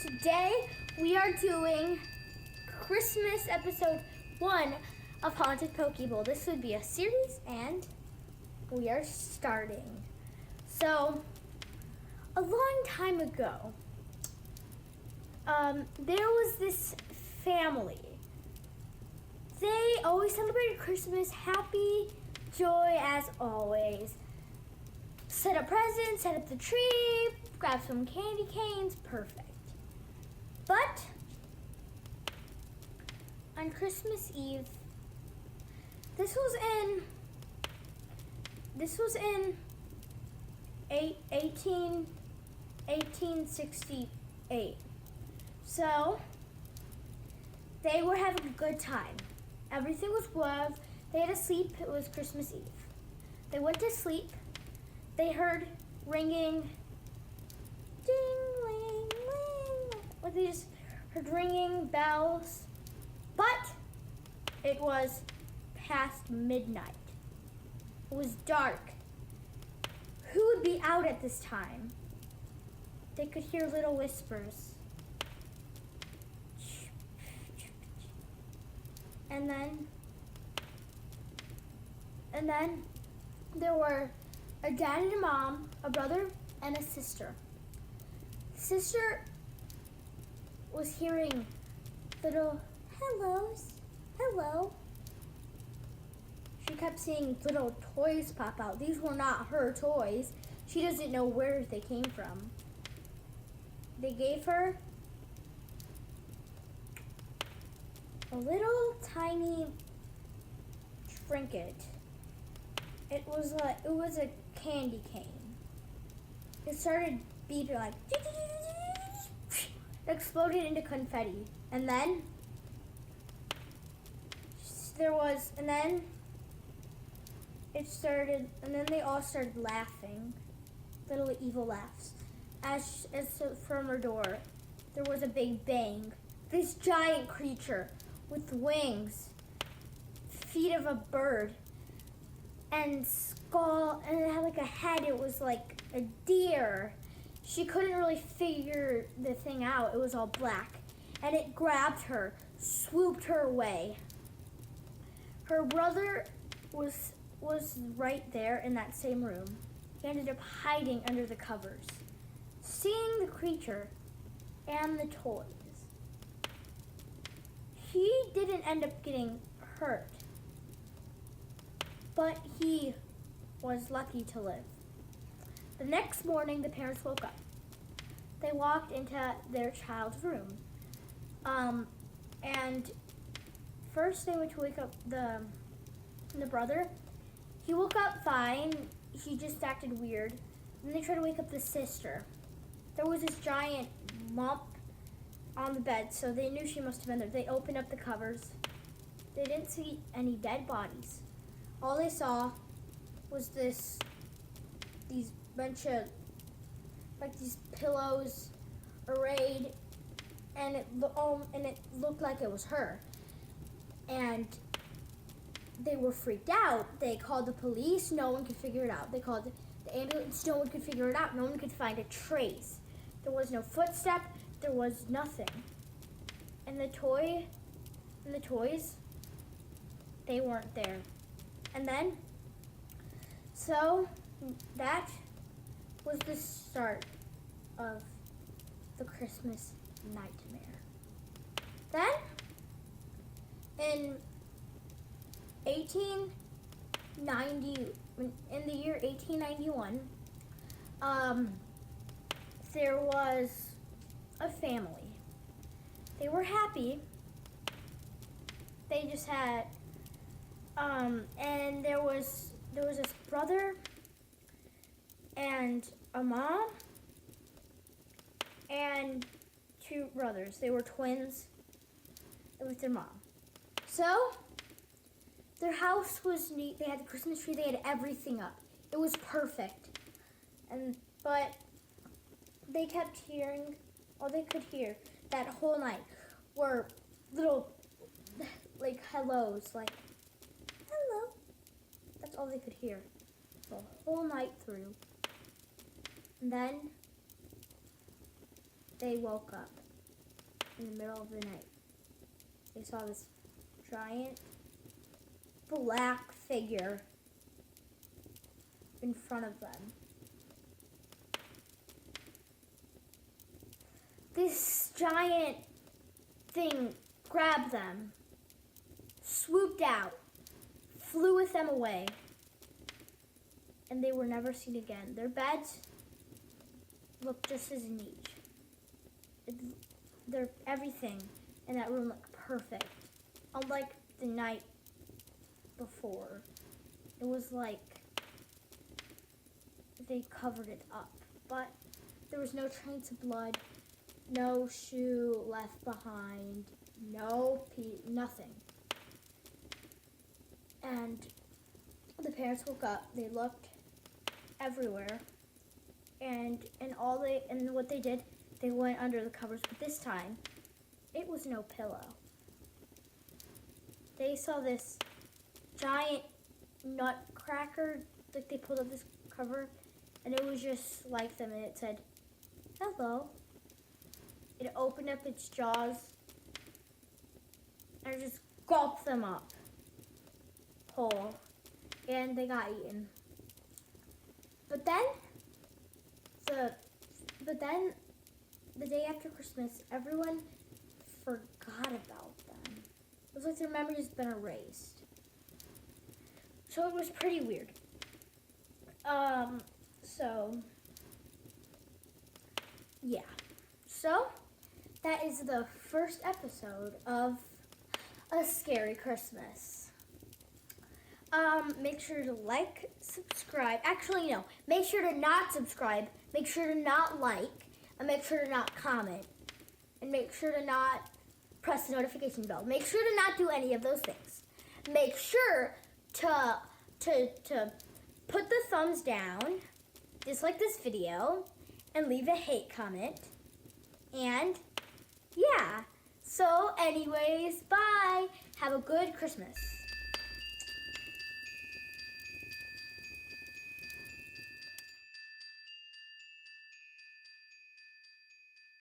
Today we are doing Christmas episode 1 of Haunted Pokebowl. This would be a series and we are starting. So, a long time ago, there was this family. They always celebrated Christmas, happy, joy as always. Set up presents, set up the tree, grab some candy canes, perfect. But on Christmas Eve, this was in 1868. So they were having a good time. Everything was love. They had to sleep. It was Christmas Eve. They went to sleep. They heard ringing, ding, ling, ling. Like they just heard ringing bells. But it was past midnight. It was dark. Who would be out at this time? They could hear little whispers. And then there were a dad and a mom, a brother and a sister. Sister was hearing little hellos, hello. She kept seeing little toys pop out. These were not her toys. She doesn't know where they came from. They gave her a little tiny trinket. It was a candy cane. It started beeping like it exploded into confetti. And then they all started laughing, little evil laughs. As from her door, there was a big bang. This giant creature with wings, feet of a bird, and skull, and it had like a head. It was like a deer. She couldn't really figure the thing out. It was all black. And it grabbed her, swooped her away. Her brother was right there in that same room. He ended up hiding under the covers, seeing the creature and the toys. He didn't end up getting hurt, but he was lucky to live. The next morning, the parents woke up. They walked into their child's room. And first they went to wake up the brother. He woke up fine. He just acted weird. Then they tried to wake up the sister. There was this giant lump on the bed, so they knew she must have been there. They opened up the covers. They didn't see any dead bodies. All they saw was these bunch of these pillows arrayed, and it looked like it was her. And they were freaked out. They called the police. No one could figure it out. They called the ambulance. No one could figure it out. No one could find a trace. There was no footstep. There was nothing. And the toys, they weren't there. And then, so that was the start of the Christmas nightmare. Then, in the year 1891, there was a family. They were happy. They just had, and there was this brother and a mom and two brothers. They were twins with their mom. So their house was neat. They had the Christmas tree. They had everything up. It was perfect. But they kept hearing, all they could hear that whole night were little, like, hellos, like, hello. That's all they could hear the whole night through. And then they woke up. in the middle of the night. They saw this giant black figure in front of them. This giant thing grabbed them, swooped out, flew with them away, and they were never seen again. Their beds looked just as neat. Everything in that room looked perfect, unlike the night before. It was like they covered it up, but there was no trace of blood, no shoe left behind, nothing. And the parents woke up. They looked everywhere, and what they did, they went under the covers. But this time, it was no pillow. They saw this giant nutcracker. Like, they pulled up this cover, and it was just like them, and it said, "Hello." It opened up its jaws and just gulped them up whole, and they got eaten. But then the day after Christmas, everyone forgot about them. It was like their memories had been erased. So it was pretty weird. Yeah. So that is the first episode of A Scary Christmas. Make sure to like, subscribe. Actually, no. Make sure to not subscribe. Make sure to not like. And make sure to not comment. And make sure to not press the notification bell. Make sure to not do any of those things. Make sure to put the thumbs down, dislike this video, and leave a hate comment. And yeah. So anyways, bye. Have a good Christmas.